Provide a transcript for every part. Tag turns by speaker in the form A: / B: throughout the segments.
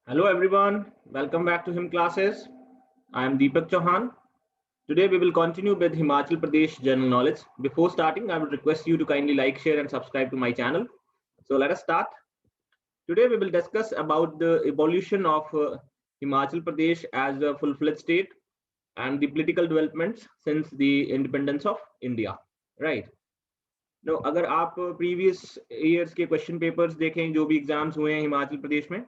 A: Hello everyone, welcome back to Him Classes. I am Deepak Chauhan. Today we will continue with Himachal Pradesh General Knowledge. Before starting, I would request you to kindly like, share and subscribe to my channel. So let us start. Today we will discuss about the evolution of Himachal Pradesh as a full-fledged state and the political developments since the independence of India. Right. Now, अगर आप previous years के question papers देखें जो भी exams हुए हैं हिमाचल प्रदेश में,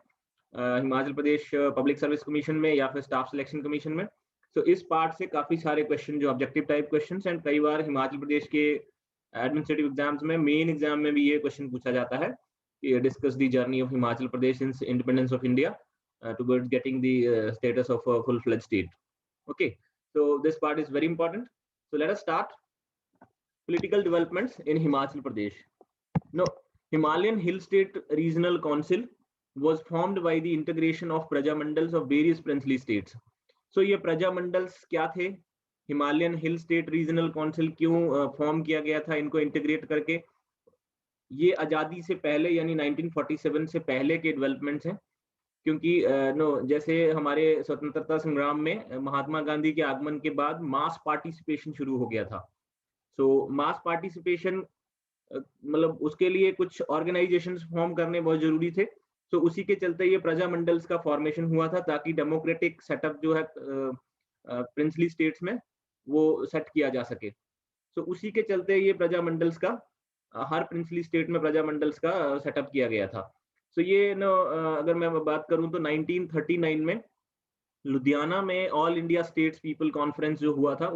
A: Himachal Pradesh public service commission में या फिर स्टाफ सिलेक्शन कमीशन में, तो इस पार्ट से काफी सारे क्वेश्चन जो ऑब्जेक्टिव टाइप क्वेश्चंस एंड कई बार हिमाचल प्रदेश के एडमिनिस्ट्रेटिव एग्जाम्स में मेन एग्जाम में भी ये क्वेश्चन पूछा जाता है कि discuss the journey of Himachal Pradesh since independence of India towards getting the status of full fledge state. Okay, so this part is very important. So let us start. Political developments in Himachal Pradesh. Now, Himalayan Hill State Regional Council was formed by the integration of Prajamandals of various princely states. So ये Prajamandals क्या थे? Himalayan Hill State Regional Council क्यों form किया गया था इनको integrate करके? ये आज़ादी से पहले यानी 1947 से पहले के डेवलपमेंट्स हैं, क्योंकि जैसे हमारे स्वतंत्रता संग्राम में महात्मा गांधी के आगमन के बाद मास पार्टिसिपेशन शुरू हो गया था. सो मास पार्टिसिपेशन मतलब उसके लिए कुछ ऑर्गेनाइजेशंस फॉर्म करने बहुत जरूरी थे. तो उसी के चलते ये प्रजा मंडल्स का फॉर्मेशन हुआ था ताकि डेमोक्रेटिक सेटअप जो है प्रिंसली स्टेट्स में वो सेट किया जा सके. तो उसी के चलते ये प्रजा मंडल्स का हर प्रिंसली स्टेट में प्रजा मंडल्स का सेटअप किया गया था. तो ये अगर मैं बात करूं तो 1939 में लुधियाना में all India states people conference जो हुआ था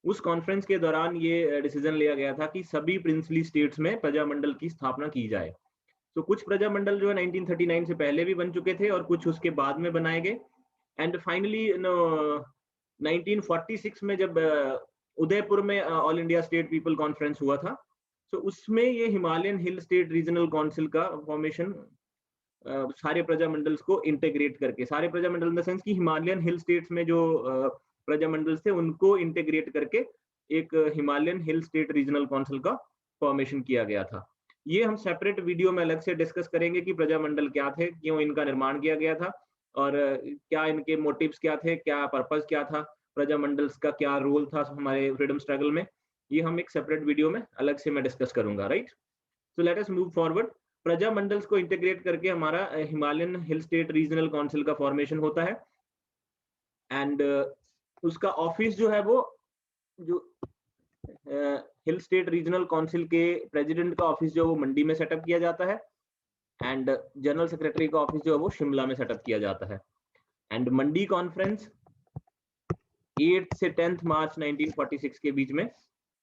A: उस कॉन्फ्रेंस के दौरान ये डिसीजन लिया गया था कि सभी प्रिंसली स्टेट्स में प्रजामंडल की स्थापना की जाए. तो कुछ प्रजामंडल जो है 1939 से पहले भी बन चुके थे और कुछ उसके बाद में बनाए गए. एंड फाइनली 1946 में जब उदयपुर में all India state people conference हुआ था, तो उसमें ये Himalayan hill state regional council का फॉर्मेशन सारे प्रजामंडल्स को इंटीग्रेट करके, सारे प्रजामंडल इन द सेंस कि हिमालयन हिल स्टेट्स में जो प्रजामंडल थे उनको इंटीग्रेट करके एक Himalayan hill state regional council का फॉर्मेशन किया गया था. ये हम सेपरेट वीडियो में अलग से डिस्कस करेंगे कि प्रजामंडल क्या थे, क्यों इनका निर्माण किया गया था और क्या इनके मोटिव्स क्या थे, क्या पर्पस क्या था, प्रजामंडल्स का क्या रोल था हमारे फ्रीडम स्ट्रगल में. ये हम एक सेपरेट वीडियो में अलग से मैं डिस्कस करूंगा. Right, so let us move forward. प्रजामंडल्स को इंटीग्रेट करके हमारा Himalayan hill state regional council का फॉर्मेशन होता है. एंड उसका ऑफिस जो है वो जो हिल स्टेट रीजनल काउंसिल के प्रेसिडेंट का ऑफिस जो वो मंडी में सेटअप किया जाता है एंड जनरल सेक्रेटरी का ऑफिस जो है वो शिमला में सेटअप किया जाता है. एंड मंडी कॉन्फ्रेंस 8 से 10 मार्च 1946 के बीच में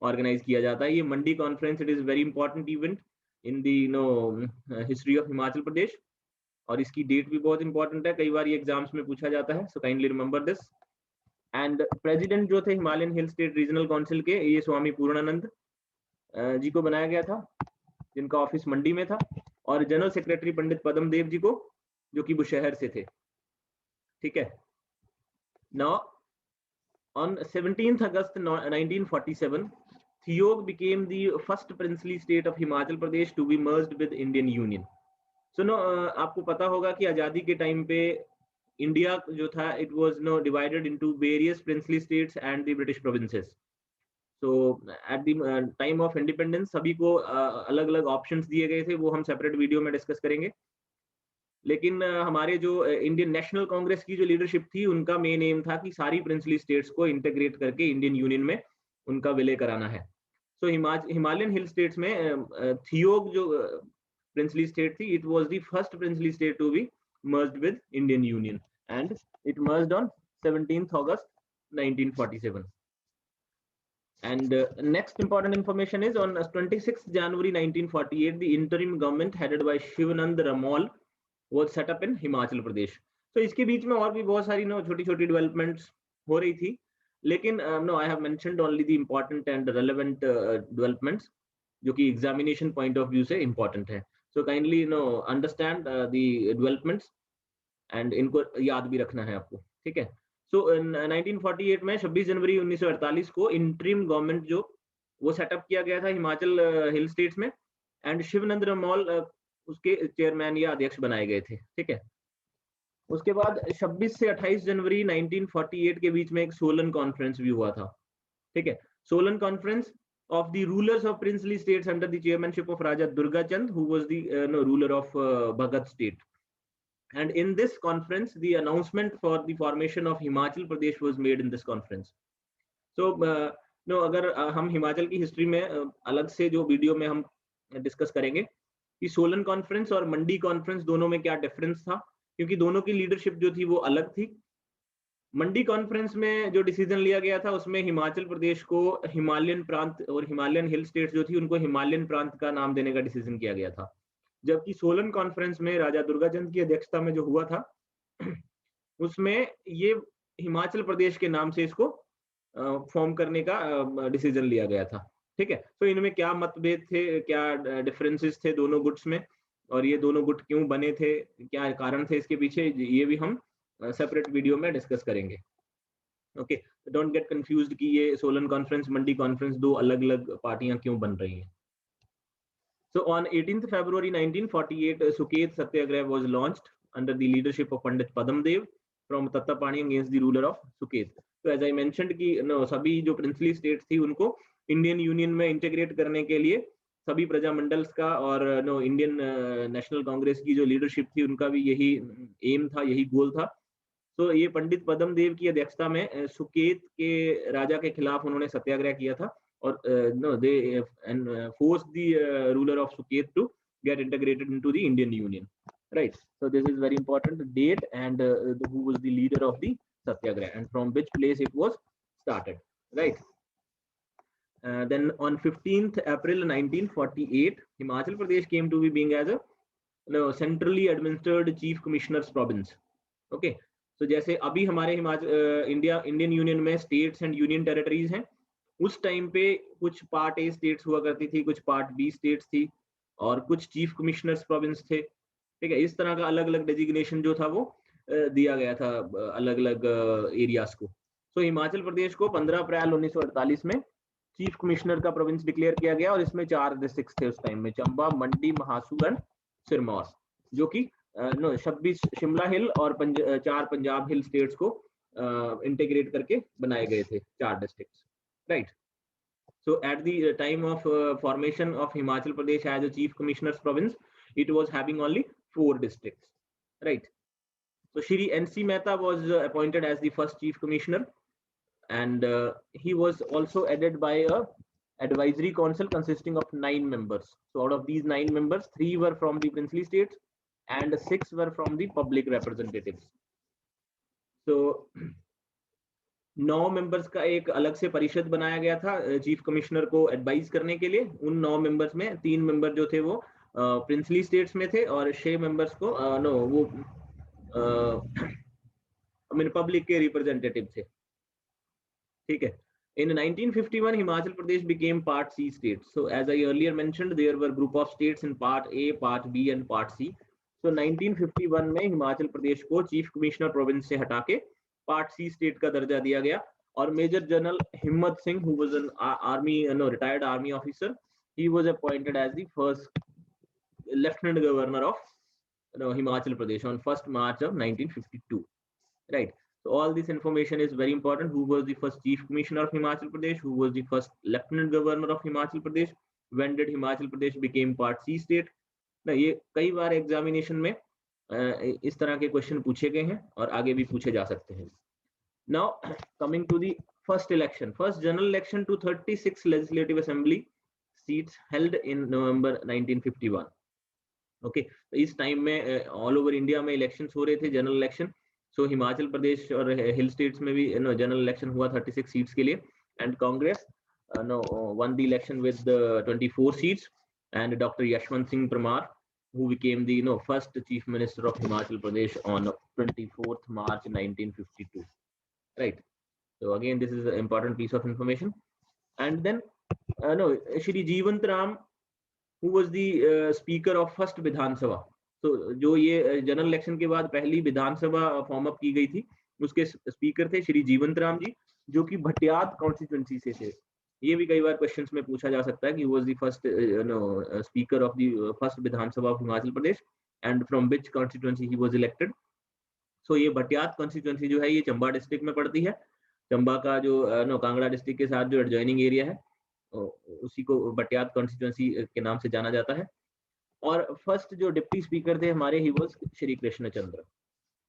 A: ऑर्गेनाइज किया जाता है. ये Mandi conference it is very important event in the history of Himachal Pradesh और इसकी डेट भी बहुत इंपॉर्टेंट है, कई बार ये एग्जाम्स में पूछा जाता है. So kindly remember this. And president जो थे Himalayan hill state regional council के ये स्वामी पूर्णानंद जी को बनाया गया था, जिनका ऑफिस मंडी में था, और जनरल सेक्रेटरी पंडित पद्म देव जी को, जो कि बुशहर से थे. ठीक है. Now on 17th August 1947 Theog became the first princely state of Himachal Pradesh to be merged with Indian Union. So आपको पता होगा कि आजादी के टाइम पे इंडिया जो था it was divided into various princely states and the British provinces. So at the time of independence सभी को अलग अलग ऑप्शंस दिए गए थे, वो हम सेपरेट वीडियो में डिस्कस करेंगे. लेकिन हमारे जो इंडियन नेशनल कांग्रेस की जो लीडरशिप थी उनका मेन एम था कि सारी प्रिंसली स्टेट्स को इंटीग्रेट करके इंडियन यूनियन में उनका विलय कराना है. सो हिमालयन हिल स्टेट्स में थियोग जो प्रिंसली स्टेट थी it was the first princely state to be merged with Indian Union and it merged on 17th August 1947. And next important information is on 26th January 1948 the interim government headed by Shivanand Ramoll was set up in Himachal Pradesh. So इसके बीच में और भी बहुत सारी छोटी छोटी developments हो रही थी, लेकिन I have mentioned only the important and relevant developments जो कि एग्जामिनेशन पॉइंट ऑफ व्यू से इंपॉर्टेंट है. So kindly understand the developments and इनको याद भी रखना है आपको. ठीक है. So 1948 में 26 जनवरी 1948 को इंटरिम गवर्नमेंट जो वो सेटअप किया गया था हिमाचल हिल स्टेट्स में एंड शिवनंद रमोल उसके चेयरमैन या अध्यक्ष बनाए गए थे. ठीक है. उसके बाद 26 से 28 जनवरी 1948 के बीच में एक सोलन कॉन्फ्रेंस भी हुआ था, ठीक है। Solan conference of the rulers of princely states under the chairmanship of Raja Durgachand, who was the ruler of Bhagat state. And in this conference, the announcement for the formation of Himachal Pradesh was made in this conference. So, अगर हम हिमाचल की history में अलग से जो video में हम discuss करेंगे कि सोलन कॉन्फ्रेंस और मंडी कॉन्फ्रेंस दोनों में क्या डिफरेंस था, क्योंकि दोनों की लीडरशिप जो थी वो अलग थी। मंडी कॉन्फ्रेंस में जो डिसीजन लिया गया था उसमें हिमाचल प्रदेश को हिमालयन प्रांत और हिमालयन हिल स्टेट्स जो थी उनको हिमालयन प्रांत का नाम देने का डिसीजन किया गया था। जबकि सोलन कॉन्फ्रेंस में राजा दुर्गाचंद की अध्यक्षता में जो हुआ था उसमें ये हिमाचल प्रदेश के नाम से इसको फॉर्म करने का डिसीजन लिया गया था, ठीक है। तो इनमें क्या मतभेद थे, क्या डिफरेंसेस थे दोनों गुट्स में, और ये दोनों गुट क्यों बने थे, क्या कारण थे इसके पीछे, ये भी हम सेपरेट वीडियो में डिस्कस करेंगे। ओके, डोंट गेट कंफ्यूज्ड कि ये सोलन कॉन्फ्रेंस मंडी कॉन्फ्रेंस दो अलग अलग पार्टियां क्यों बन रही हैं। So on 18th February 1948, Suket Satyagraha was launched under the leadership of Pandit Padamdev from Tattapani against the ruler of Suket. So as I mentioned कि सभी जो प्रिंसली स्टेट्स थी उनको इंडियन यूनियन में इंटीग्रेट करने के लिए सभी प्रजामंडल्स का और इंडियन नेशनल कांग्रेस की जो लीडरशिप थी उनका भी यही एम था, यही गोल था। तो ये पंडित पद्मदेव की अध्यक्षता में सुकेत के राजा के खिलाफ उन्होंने सत्याग्रह किया था, और they forced the ruler of Suket to get integrated into the Indian Union, right? So this is very important date, and who was the leader of the Satyagraha and from which place it was started, right? Then on 15th April 1948, Himachal Pradesh came to be being as a centrally administered chief commissioner's province. Okay, so जैसे अभी हमारे Indian union में states and union territories हैं, उस time पे कुछ part A states हुआ करती थी, कुछ पार्ट बी स्टेट्स थी, और कुछ चीफ कमिश्नर्स प्रोविंस थे, ठीक है। इस तरह का अलग अलग डेजिग्नेशन जो था वो दिया गया था अलग अलग एरियाज को। तो हिमाचल प्रदेश को 15 अप्रैल 1948 में चीफ कमिश्नर का प्रोविंस डिक्लेयर किया गया, और इसमें 4 डिस्ट्रिक्ट्स थे उस टाइम में, चंबा, मंडी, महासू एंड सिरमौर, जो कि 26 शिमला हिल और 4 पंजाब हिल स्टेट्स को इंटीग्रेट करके बनाए गए थे 4 districts, right? So at the time of formation of Himachal Pradesh as a chief commissioner's province, it was having only 4 districts, right? So Shri N.C. Mehta was appointed as the first chief commissioner, and he was also added by a advisory council consisting of 9 members. So out of these 9 members, 3 were from the princely states and 6 were from the public representatives. So 9 members का एक अलग से परिषद बनाया गया था chief commissioner को advise करने के लिए। उन 9 मेंबर्स में 3 मेंबर जो थे वो प्रिंसली स्टेट्स में थे, और 6 मेंबर्स को वो पब्लिक के रिप्रेजेंटेटिव थे, ठीक है। In 1951, Himachal Pradesh became Part C state. So as I earlier mentioned, there were group of states in Part A, Part B and Part C. So 1951 में हिमाचल प्रदेश को चीफ कमिश्नर प्रोविंस से हटा के part सी state का दर्जा दिया गया, और मेजर जनरल हिम्मत Singh, who was an army retired army officer, he was appointed as the first lieutenant governor of Himachal Pradesh on 1st March of 1952, right? So all this information is very important. Who was the first chief commissioner of Himachal Pradesh, who was the first lieutenant governor of Himachal Pradesh, when did Himachal Pradesh became Part C state? ना ये कई बार examination में इस तरह के question पूछे गए हैं और आगे भी पूछे जा सकते हैं। Now coming to the first election, first general election to 36 legislative assembly seats held in November 1951. Okay, तो इस टाइम में ऑल ओवर इंडिया में इलेक्शंस हो रहे थे, जनरल इलेक्शन। सो हिमाचल प्रदेश और हिल स्टेट्स में भी जनरल इलेक्शन हुआ 36 सीट्स के लिए, and Congress won the election with 24 seats, and Dr. Yashwant Singh Parmar, who became the first chief minister of Himachal Pradesh on 24th March 1952, right? So again, this is an important piece of information. And then Shri Jeevant Ram, who was the speaker of first Vidhan Sabha. So जो ये general election के बाद पहली विधानसभा form up की गई थी, उसके speaker थे श्री जीवंत राम जी, जो कि भटियात कॉन्स्टिट्यूएंसी से थे। ये भी कई बार क्वेश्चंस में पूछा जा सकता है कि was the first speaker of the first Vidhansabha of Himachal Pradesh, and from which constituency he was elected. So ये भटियात कॉन्स्टिट्यूंसी जो है ये चंबा डिस्ट्रिक्ट में पड़ती है। चंबा का जो कांगड़ा डिस्ट्रिक्ट के साथ जो एडजॉइनिंग एरिया है उसी को भटियात कॉन्स्टिट्यूंसी के नाम से जाना जाता है। और फर्स्ट जो डिप्टी स्पीकर थे हमारे, he was Shri Krishna Chandra,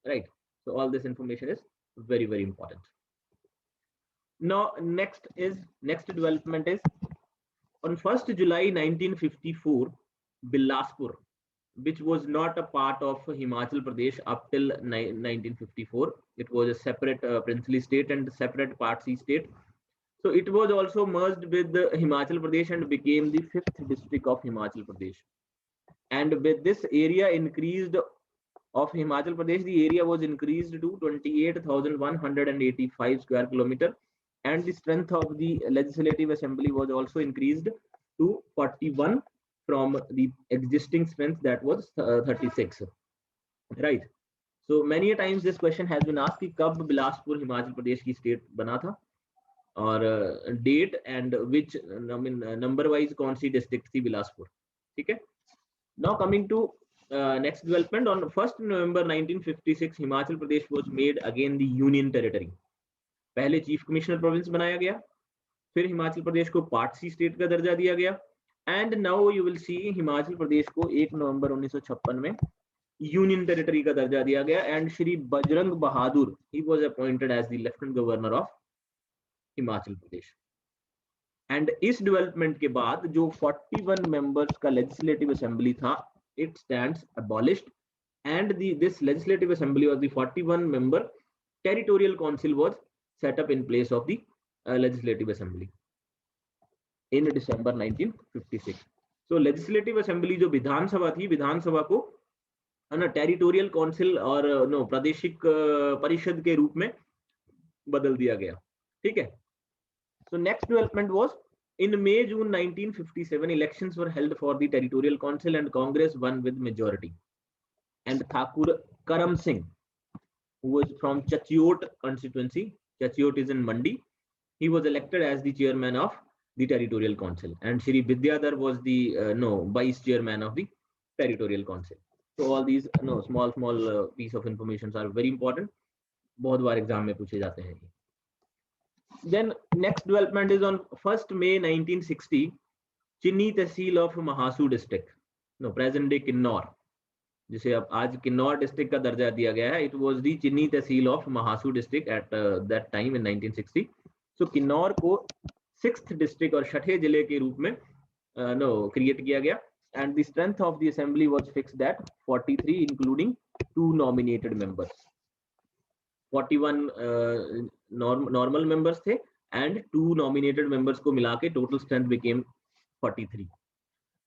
A: right. So all this information is very very important. Now next development is on 1st July 1954, Bilaspur, which was not a part of Himachal Pradesh up till 1954. It was a separate princely state and separate Parsi state. So it was also merged with the Himachal Pradesh and became the 5th district of Himachal Pradesh. And with this area increased of Himachal Pradesh, the area was increased to 28,185 square kilometer, and the strength of the legislative assembly was also increased to 41 from the existing strength that was 36, right. So many a times this question has been asked कि कब बिलासपुर हिमाचल प्रदेश की state बना था और date and which number wise कौन सी district थी बिलासपुर, ठीक है। Now coming to next development, on 1st November 1956 Himachal Pradesh was made again the union territory. पहले चीफ कमिश्नर प्रोविंस बनाया गया, फिर हिमाचल प्रदेश को पार्ट सी स्टेट का दर्जा दिया गया, and now you will see Himachal Pradesh को 1 नवंबर 1956 में यूनियन टेरिटरी का दर्जा दिया गया, एंड श्री बजरंग बहादुर ही was appointed as the lieutenant governor of Himachal Pradesh. And इस डेवलपमेंट के बाद जो 41 मेंबर्स का लेजिस्लेटिव असेंबली था, it stands abolished, and this legislative assembly or the 41 member territorial council was set up in place of the legislative assembly in December 1956. So legislative assembly जो विधानसभा थी, विधानसभा को ना टेरिटोरियल काउंसिल और प्रादेशिक परिषद के रूप में बदल दिया गया, ठीक है। So next development was in May-June 1957, elections were held for the territorial council and Congress won with majority. And Thakur Karam Singh, who was from Chachiot constituency, Chachiot is in Mandi, he was elected as the chairman of the territorial council, and Shri Vidyadhar was the vice chairman of the territorial council. So all these small piece of information are very important, बहुत बार exam में पूछे जाते हैं। Then next development is on 1st May 1960, Chinni Tehsil of Mahasu district, present day Kinnor, जिसे अब आज Kinnaur district का दर्जा दिया गया है, it was the Chinni Tehsil of Mahasu district at that time in 1960. So Kinnaur को 6th district और छठे जिले के रूप में क्रिएट किया गया, and the strength of the assembly was fixed at 43 including 2 nominated members. 41 normal members थे एंड 2 नॉमिनेटेड मेंबर्स को मिला के total strength became 43.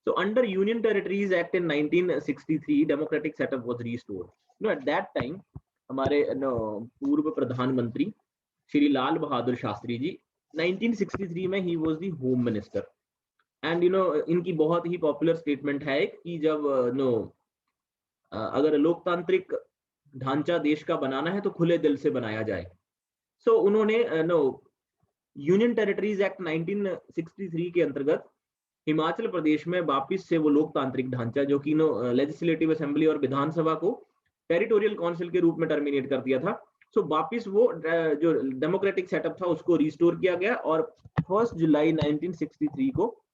A: So under Union Territories Act in 1963, democratic setup was restored. At that time हमारे पूर्व प्रधानमंत्री श्री लाल बहादुर शास्त्री जी 1963 में he was the home minister, and इनकी बहुत ही पॉपुलर स्टेटमेंट है कि जब अगर लोकतांत्रिक ढांचा देश का बनाना है तो खुले दिल से बनाया जाए। सो उन्होंने यूनियन टेरिटरीज एक्ट 1963 के अंतर्गत हिमाचल प्रदेश में वापिस से वो लोकतांत्रिक ढांचा जो कि लेजिस्लेटिव असेंबली और विधानसभा को टेरिटोरियल काउंसिल के रूप में टर्मिनेट कर दिया था। सो वापिस वो जो डेमोक्रेटिक सेटअप था उसको रिस्टोर किया गया, और 1 जुलाई 1963 को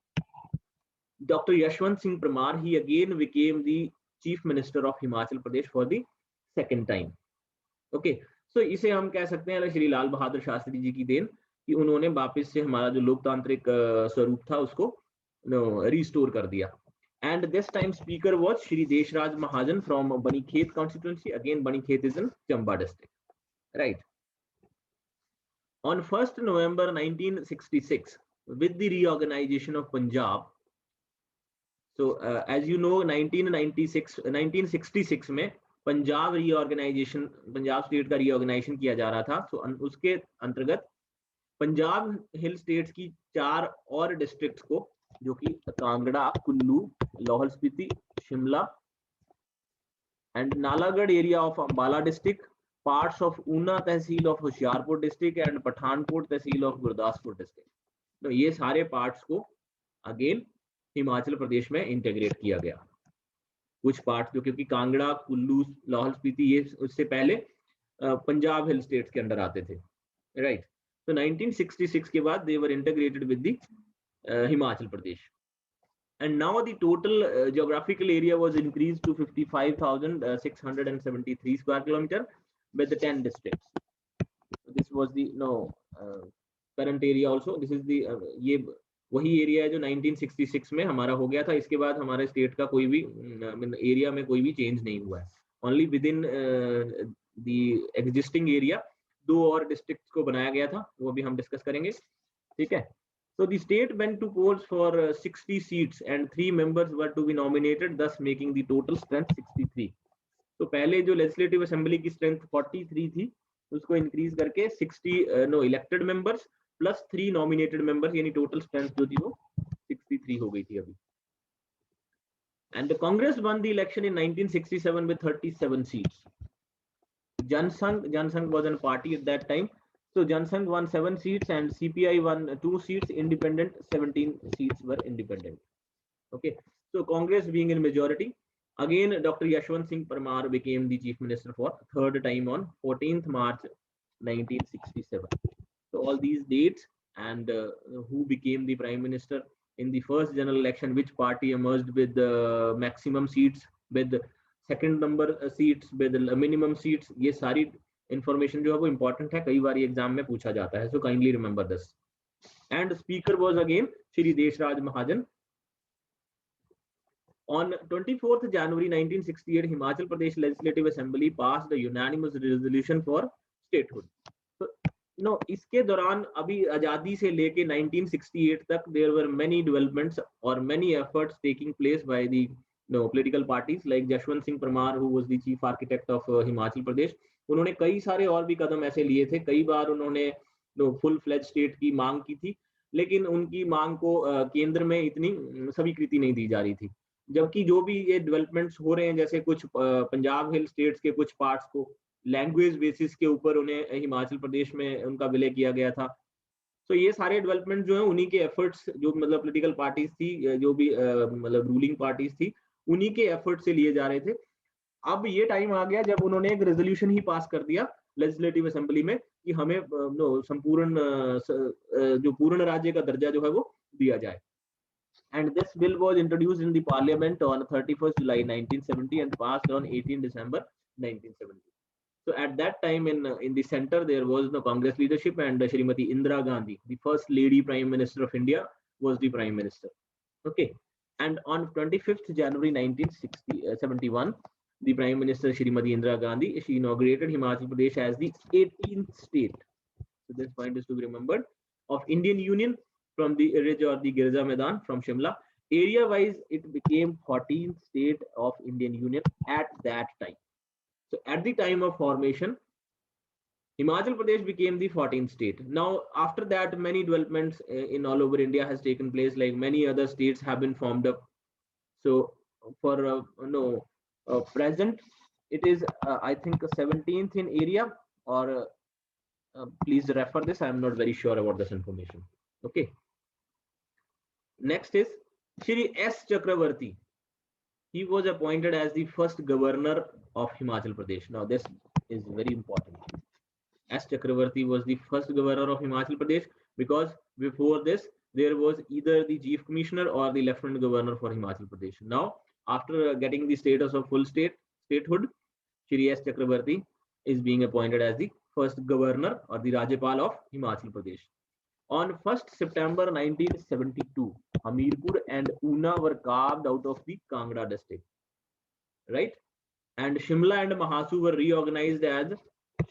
A: doctor Yashwant Singh Parmar he again became the chief minister of Himachal Pradesh for the second time. Okay, so इसे हम कह सकते हैं श्री लाल बहादुर शास्त्री जी की देन कि उन्होंने वापस से हमारा जो लोकतांत्रिक स्वरूप था उसको रिस्टोर कर दिया। And this time speaker was Shri Deshraj Mahajan from Banikhet constituency, again Banikhet is in Chamba district, right. On 1st November 1966 with the reorganization of Punjab, so as you know 1966 में पंजाब रीऑर्गेनाइजेशन, पंजाब स्टेट का रीऑर्गेनाइजेशन किया जा रहा था। तो उसके अंतर्गत पंजाब हिल स्टेट्स की 4 और डिस्ट्रिक्ट्स को, जो कि Kangra, Kullu, Lahaul Spiti, Shimla and Nalagarh area of Ambala district, parts of Una tehsil of Hoshiarpur district and Pathankot tehsil of Gurdaspur district, तो ये सारे पार्ट्स को अगेन हिमाचल प्रदेश में इंटीग्रेट किया गया। कुछ पार्ट जो क्योंकि कांगड़ा, कुल्लू, लाहौल स्पीति ये उससे पहले पंजाब हिल स्टेट्स के अंडर आते थे, राइट। तो 1966 के बाद they were integrated with the Himachal Pradesh, and now the total geographical area was increased to 55,673 square kilometer with the 10 districts. This was the current area also. This is the ये वही area है जो 1966 में हमारा हो गया था। इसके बाद हमारे स्टेट का कोई भी एरिया में कोई भी चेंज नहीं हुआ है। Only with in the existing area 2 और डिस्ट्रिक्ट्स को बनाया गया था, वो भी हम डिस्कस करेंगे, ठीक है। So the state went to polls for 60 seats and 3 members were to be nominated, thus making the total strength 63. तो पहले जो लेजिस्लेटिव असेंबली की स्ट्रेंथ 43 थी, उसको इंक्रीज करके 60 elected members plus 3 nominated members, यानी टोटल स्ट्रेंथ जो थी वो 63 हो गई थी अभी। And the Congress won the election in 1967 with 37 seats. Jansangh was a party at that time. So Jansangh won 7 seats and CPI won 2 seats, independent 17 seats were independent. Okay, so Congress being in majority, again Dr. Yashwant Singh Parmar became the chief minister for third time on 14th March 1967. So all these dates and who became the prime minister in the first general election, which party emerged with the maximum seats, with second number seats, with minimum seats, ये सारी information जो है वो important है, कई बार exam में पूछा जाता है। So kindly remember this. And speaker was again Shri Deshraj Mahajan. On 24th January 1968, Himachal Pradesh Legislative Assembly passed a unanimous resolution for statehood. So, इसके दौरान अभी आजादी से लेके 1968 तक there were many developments or many efforts taking place by the political parties like Jashwant Singh Parmar, who was the chief architect of Himachal Pradesh. उन्होंने कई सारे और भी कदम ऐसे लिए थे, कई बार उन्होंने फुल फ्लेज स्टेट की मांग की थी, लेकिन उनकी मांग को केंद्र में इतनी स्वीकृति नहीं दी जा रही थी। जबकि जो भी ये डेवलपमेंट्स हो रहे हैं, जैसे कुछ पंजाब हिल स्टेट्स के कुछ पार्ट्स को लैंग्वेज बेसिस के ऊपर उन्हें हिमाचल प्रदेश में उनका विलय किया गया था। तो ये सारे डेवलपमेंट जो है उन्हीं के एफर्ट्स, जो मतलब पॉलिटिकल पार्टीज थी, जो भी मतलब रूलिंग पार्टीज थी, उन्हीं के एफर्ट से लिए जा रहे थे। अब ये टाइम आ गया जब उन्होंने एक रेजोल्यूशन ही पास कर दिया लेजिस्लेटिव असेंबली में कि हमें संपूर्ण जो पूर्ण राज्य का दर्जा जो है वो दिया जाए। And this bill was introduced in the parliament on 31st July 1970 and passed on 18 December 1970. So at that time in the center there was the Congress leadership, and Shrimati Indira Gandhi, the first lady prime minister of India, was the prime minister. Okay, and on 25th January 1971, the Prime Minister Shrimati Indira Gandhi, she inaugurated Himachal Pradesh as the 18th state. So this point is to be remembered, of Indian Union from the ridge or the Girja Maidan from Shimla. Area wise, it became 14th state of Indian Union at that time. So at the time of formation, Himachal Pradesh became the 14th state. Now after that, many developments in all over India has taken place, like many other states have been formed up. So for present, it is I think 17th in area, or please refer this, I am not very sure about this information. Okay, next is Shri S. Chakravarti. He was appointed as the first governor of Himachal Pradesh. Now this is very important. S. Chakravarti was the first governor of Himachal Pradesh, because before this there was either the chief commissioner or the lieutenant governor for Himachal Pradesh. Now after getting the status of full statehood, Shri S. Chakravarti is being appointed as the first governor or the Rajyapal of Himachal Pradesh. On 1st September 1972, Hamirpur and Una were carved out of the Kangra district, right? And Shimla and Mahasu were reorganized as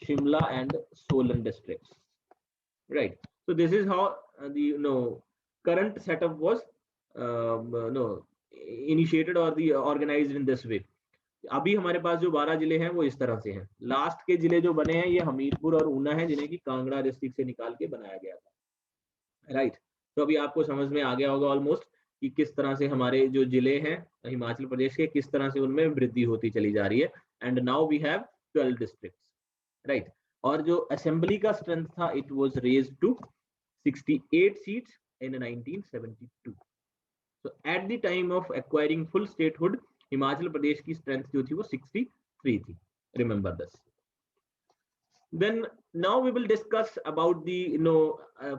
A: Shimla and Solan districts, right? So this is how the current setup was initiated or the organized in this way. अभी हमारे पास जो 12 जिले हैं वो इस तरह से हैं। लास्ट के जिले जो बने हैं ये हमीरपुर और ऊना है, जिन्हें की कांगड़ा डिस्ट्रिक्ट से निकाल के बनाया गया था, राइट। तो अभी आपको समझ में आ गया होगा ऑलमोस्ट कि किस तरह से हमारे जो जिले हैं हिमाचल प्रदेश के, किस तरह से उनमें वृद्धि होती चली जा रही है। And now we have 12 districts, right. और जो असेंबली का स्ट्रेंथ था, it was raised to 68 seats in 1972. So at the time of acquiring full statehood, Himachal Pradesh की स्ट्रेंथ जो थी वो 63 थी, remember this. Then now we will discuss about the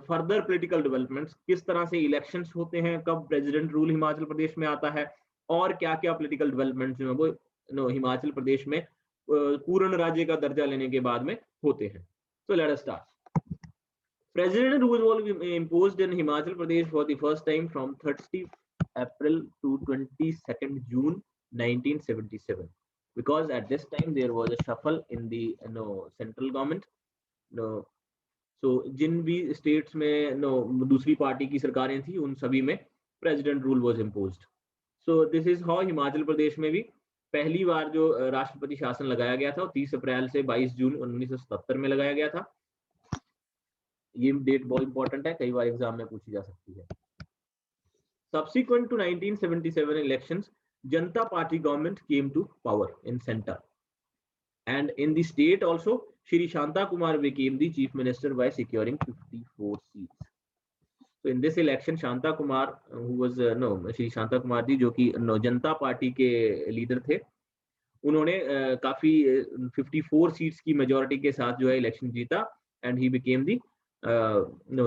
A: further political developments. किस तरह से इलेक्शंस होते हैं, कब प्रेसिडेंट रूल हिमाचल प्रदेश में आता है, और क्या क्या पॉलिटिकल डेवलपमेंट्स जो है वो हिमाचल प्रदेश में पूर्ण राज्य का दर्जा लेने के बाद में होते हैं. So let us start. President rule was imposed in Himachal Pradesh for the first time from 30 April to 22nd June 1977. Because at this time there was a shuffle in the central government. So जिन भी states में दूसरी party की सरकारें थी उन सभी में president rule was imposed. So this is how Himachal Pradesh में भी पहली बार जो राष्ट्रपति शासन लगाया गया था वो 30 अप्रैल से 22 जून 1977 में लगाया गया था. ये डेट बहुत इंपॉर्टेंट है, कई बार एग्जाम में पूछी जा सकती है. Subsequent to 1977 elections, Janata Party government came to power in center, and in the state also, Shri Shanta Kumar became the chief minister by securing 54 seats. So in this election, Shanta Kumar, who was Shri Shanta Kumar ji, जो कि जनता party के leader थे, उन्होंने काफी 54 seats की majority के साथ जो है इलेक्शन जीता, and he became the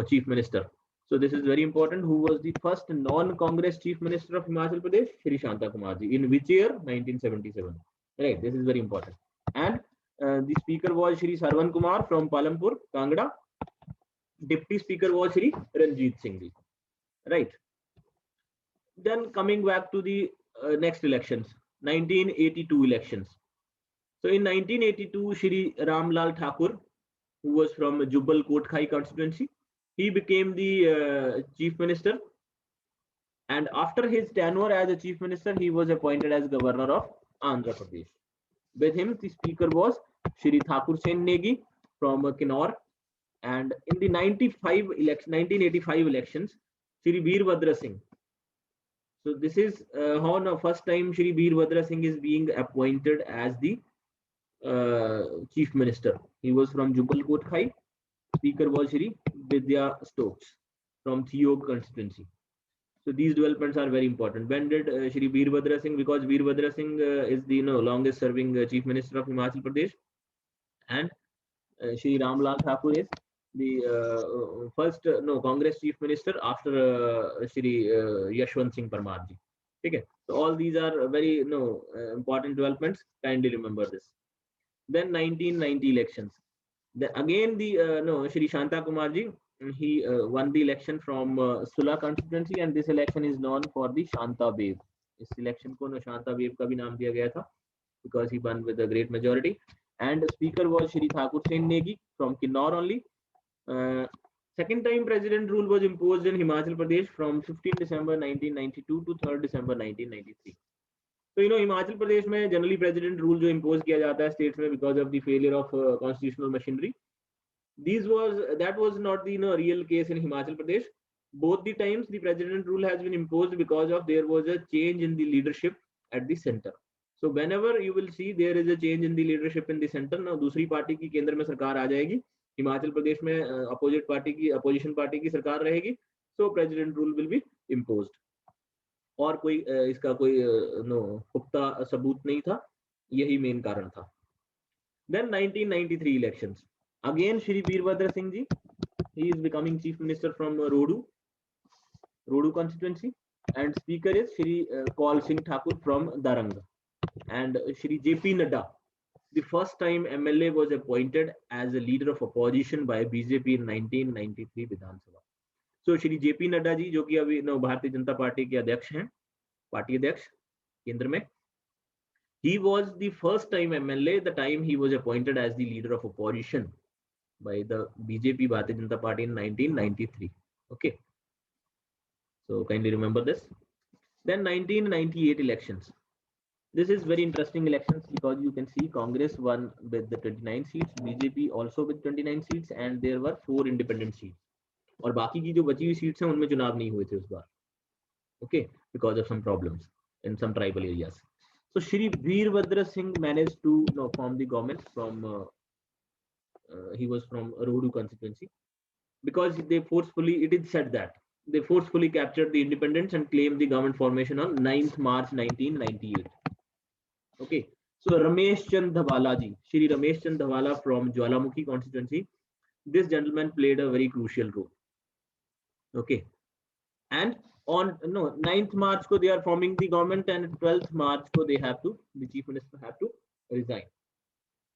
A: chief minister. So this is very important. Who was the first non-Congress chief minister of Himachal Pradesh? Shri Shanta Kumar ji. In which year? 1977. Right. This is very important. And the speaker was Shri Sarwan Kumar from Palampur, Kangra. Deputy speaker was Shri Ranjit Singh ji. Right. Then coming back to the next elections, 1982 elections. So in 1982, Shri Ramlal Thakur, who was from Jubbal Kootkhai constituency, he became the chief minister, and after his tenure as a chief minister, he was appointed as governor of Andhra Pradesh. With him, the speaker was Shri Thakur Sen Negi from Kinnaur, and in the 1985 elections, Shri Veerbhadra Singh. So this is how the first time Shri Veerbhadra Singh is being appointed as the chief minister. He was from Jubbal Kootkhai. Speaker was Shri Vidya Stokes from Theog constituency. So these developments are very important. When did Shri Veerbhadra Singh, because Veerbhadra Singh is the longest serving chief minister of Himachal Pradesh, and Shri Ramlal Thakur is the first Congress chief minister after Shri Yashwant Singh Parmar ji. Okay, so all these are very important developments. Kindly remember this. Then 1990 elections. Then again the Shri Shanta Kumar ji, he won the election from Sula constituency, and this election is known for the Shanta Wave. इस election को Shanta Wave का भी नाम दिया गया था because he won with a great majority. And speaker was Shri Thakur Sen Negi from Kinnaur only. Second time president rule was imposed in Himachal Pradesh from 15 December 1992 to 3rd December 1993. So Himachal Pradesh में generally president rule जो impose किया जाता है states में because of the failure of constitutional machinery. That was not the real case in Himachal Pradesh. Both the times the president rule has been imposed because of there was a change in the leadership at the center. So whenever you will see there is a change in the leadership in the center, now दूसरी party की केंद्र में सरकार आ जाएगी, हिमाचल प्रदेश में opposition party की सरकार रहेगी, so president rule will be imposed. और कोई इसका कोई पुख्ता सबूत नहीं था, यही मेन कारण था. Then 1993 elections. Again Shri Veerbhadra Singh ji, he is becoming chief minister from Rodu constituency, and speaker is Shri Kaul Singh Thakur from Darang, and Shri JP Nadda, the first time MLA, was appointed as a leader of opposition by BJP in 1993 Vidhan Sabha. So Shri JP Nadda ji, जो कि अभी Bharatiya Janata party के अध्यक्ष हैं, party अध्यक्ष केंद्र में, he was the first time MLA the time he was appointed as the leader of opposition by the BJP Bharatiya Janata Party in 1993. Okay, so kindly remember this. Then 1998 elections. This is very interesting elections because you can see Congress won with the 29 seats, BJP also with 29 seats, and there were 4 independent seats. और बाकी की जो बची हुई seats हैं उनमें चुनाव नहीं हुए थे उस बार. Okay, because of some problems in some tribal areas. So Shri Veerbhadra Singh managed to form the government from he was from Rodu constituency, because they forcefully, it is said that they forcefully captured the independence and claimed the government formation on 9th March 1998. Okay, So Ramesh Chand Dhawala ji, Shri Ramesh Chand Dhawala from Jwalamukhi constituency, this gentleman played a very crucial role. Okay, and on 9th March ko they are forming the government, and 12th March ko the chief minister have to resign.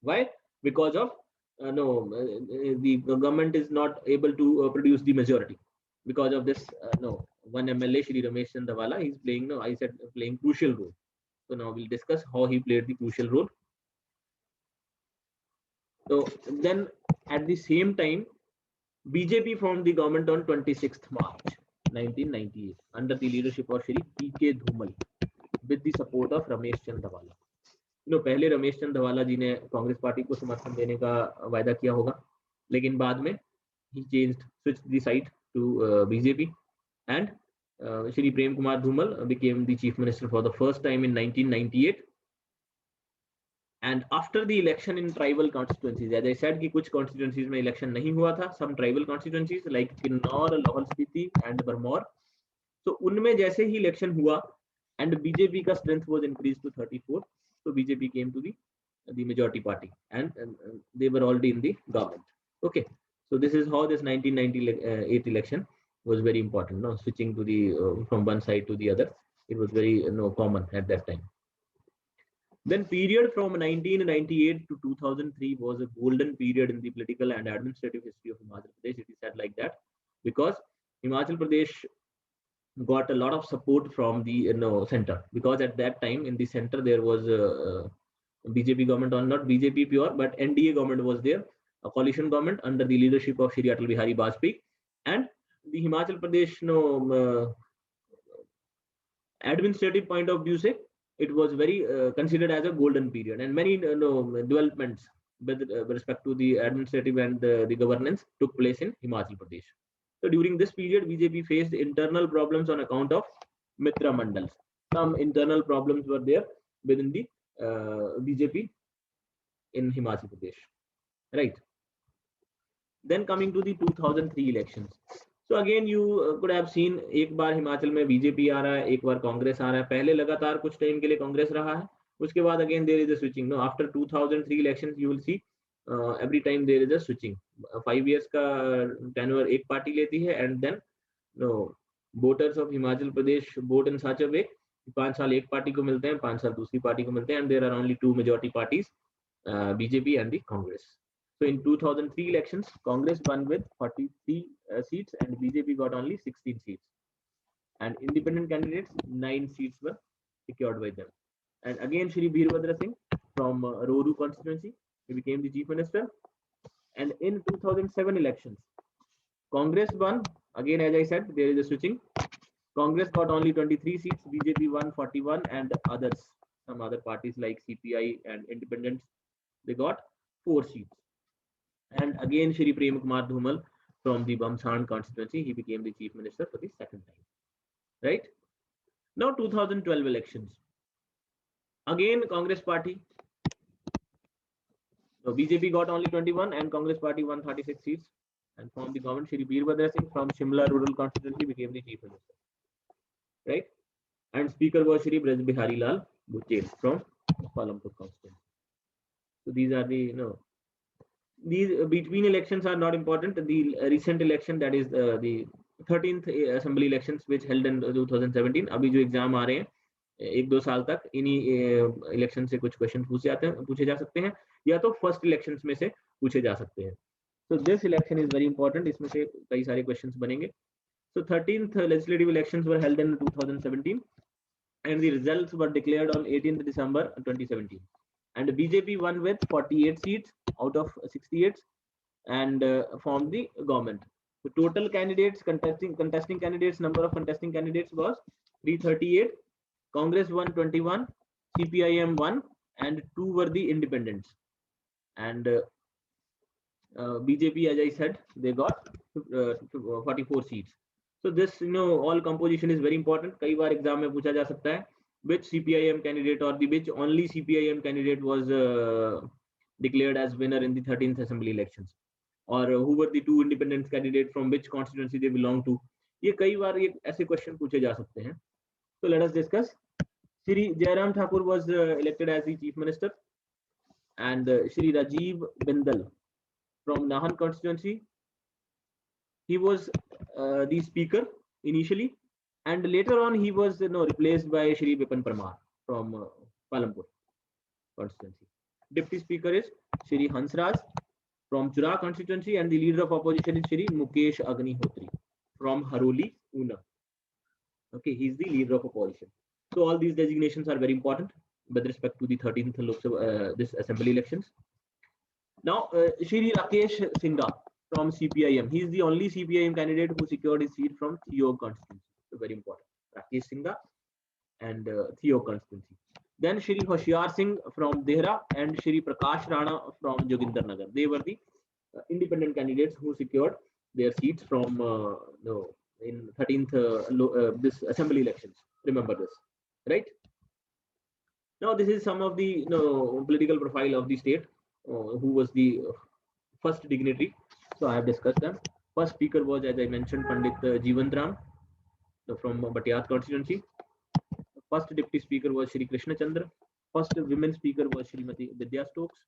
A: Why? Because of the government is not able to produce the majority. Because of this, one MLA, Shri Ramesh Chand Dhawala, he's playing, playing crucial role. So now we'll discuss how he played the crucial role. So then at the same time, BJP formed the government on 26th March 1998 under the leadership of Shri P.K. Dhumal with the support of Ramesh Chand Dhawala. पहले रमेश चंद धवाला जी ने Congress party को समर्थन देने का वायदा किया होगा, लेकिन बाद में he changed, switched the side to BJP, and Shri Prem Kumar Dhumal became the chief minister for the first time in 1998. And after the election in tribal constituencies, as I said कि कुछ constituencies में election नहीं हुआ था, some tribal constituencies like Kinnaur, Lahaul Spiti and Bharmour, so उनमें जैसे ही election हुआ and BJP का strength was increased to 34, so BJP came to the majority party, and they were already in the government. Okay, so this is how this 1998 election was very important. No, switching to the from one side to the other, it was very common at that time. Then period from 1998 to 2003 was a golden period in the political and administrative history of Himachal Pradesh. It is said like that because Himachal Pradesh got a lot of support from the center, because at that time in the center there was a BJP government, or not BJP pure, but NDA government was there, a coalition government under the leadership of Shri Atal Bihari Vajpayee, and the Himachal Pradesh administrative point of view say it was very considered as a golden period, and many developments with respect to the administrative and the governance took place in Himachal Pradesh. So during this period, BJP faced internal problems on account of Mitra Mandals. Some internal problems were there within the BJP in Himachal Pradesh, right? Then coming to the 2003 elections. So again you could have seen, एक बार हिमाचल में BJP आ रहा है, एक बार कांग्रेस आ रहा है, पहले लगातार कुछ टाइम के लिए कांग्रेस रहा है, उसके बाद again there is a switching. No, after 2003 elections you will see every time there is a switching. 5 years का tenure एक पार्टी लेती है, and then voters of Himachal Pradesh vote in such a way 5 साल एक party को मिलते हैं, 5 साल दूसरी पार्टी को मिलते हैं, and there are only 2 majority parties, BJP and the Congress. So in 2003 elections, Congress won with 43 seats and BJP got only 16 seats. And independent candidates, 9 seats were secured by them. And again, Shri Veerbhadra Singh from Roru constituency, he became the chief minister. And in 2007 elections, Congress won. Again, as I said, there is a switching. Congress got only 23 seats, BJP won 41, and others, some other parties like CPI and independents, they got 4 seats. And again, Shri Prem Kumar Dhumal from the Bamsan constituency, he became the chief minister for the second time. Right? Now 2012 elections. Again, Congress party. So BJP got only 21 and Congress party won 36 seats and formed the government. Shri Veerbhadra Singh from Shimla rural constituency became the chief minister. Right? And speaker was Shri Braj Bihari Lal Buchel from Palampur constituency. So these are the these between elections are not important. The recent election, that is the 13th assembly elections which held in 2017, अभी जो exam आ रहे हैं 1-2 साल तक, इन्हीं election से कुछ question पूछे जा सकते हैं, या तो फर्स्ट इलेक्शंस में से पूछे जा सकते हैं. So this election is very important. इसमें से कई सारे क्वेश्चंस बनेंगे. So 13th legislative elections were held in 2017 and the results were declared on 18th December 2017. And BJP won with 48 seats out of 68 and formed the government. The total candidates contesting candidates, number of contesting candidates was 338. Congress won 21, CPIM 1, and 2 were the independents. And BJP, as I said, they got 44 seats. So this, all composition is very important. कई बार exam में पूछा जा सकता है which CPIM candidate or which only CPIM candidate was declared as winner in the 13th assembly elections, or who were the 2 independent candidates from which constituency they belong to. ये कई बार ये ऐसे क्वेश्चन पूछे जा सकते हैं. So let us discuss. Shri Jairam Thakur was elected as the Chief Minister, and Shri Rajiv Bindal from Nahan constituency. He was the Speaker initially, and later on he was replaced by Shri Bipin Parmar from Palampur constituency. Deputy Speaker is Shri Hansraj from Chura constituency, and the Leader of Opposition is Shri Mukesh Agnihotri from Haroli, Una. Okay, he is the Leader of Opposition. So all these designations are very important with respect to the 13th Lok Sabha, this assembly elections. Now, Shri Rakesh Singha from CPIM. He is the only CPIM candidate who secured his seat from Theo constituency. So very important. Rakesh Singha and Theo constituency. Then Shri Hoshiar Singh from Dehra and Shri Prakash Rana from Joginder Nagar. They were the independent candidates who secured their seats from in 13th this assembly elections. Remember this, right? Now this is some of the political profile of the state. Who was the first dignitary? So I have discussed them. First speaker was, as I mentioned, Pandit Jeevant Ram from Batiyat constituency. First deputy speaker was Shri Krishna Chandra. First women speaker was Srimati Vidya Stokes.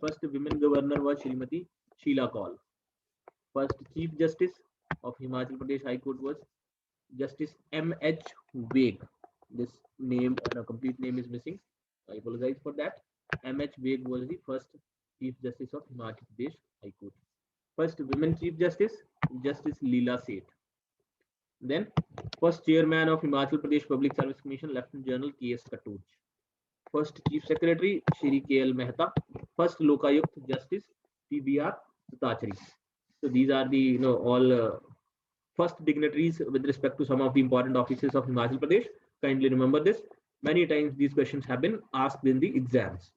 A: First women governor was Srimati Sheila Kaul. First chief justice of Himachal Pradesh High Court was Justice M.H. Vaig. This name, complete name is missing. I apologize for that. M.H. Vaig was the first chief justice of Himachal Pradesh High Court. First women chief justice, Justice Leela Seth. Then first chairman of Himachal Pradesh Public Service Commission, Lieutenant General K.S. Katouj. First chief secretary, Shri K.L. Mehta. First Lokayukt Justice, T.B.R. Sutachari. So these are the all first dignitaries with respect to some of the important offices of Himachal Pradesh. Kindly remember this. Many times these questions have been asked in the exams.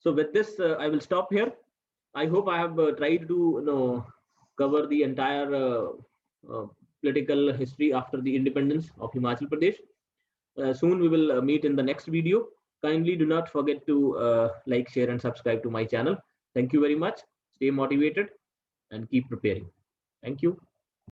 A: So with this, I will stop here. I hope I have tried to cover the entire political history after the independence of Himachal Pradesh. Soon we will meet in the next video. Kindly do not forget to like, share and subscribe to my channel. Thank you very much. Stay motivated and keep preparing. Thank you.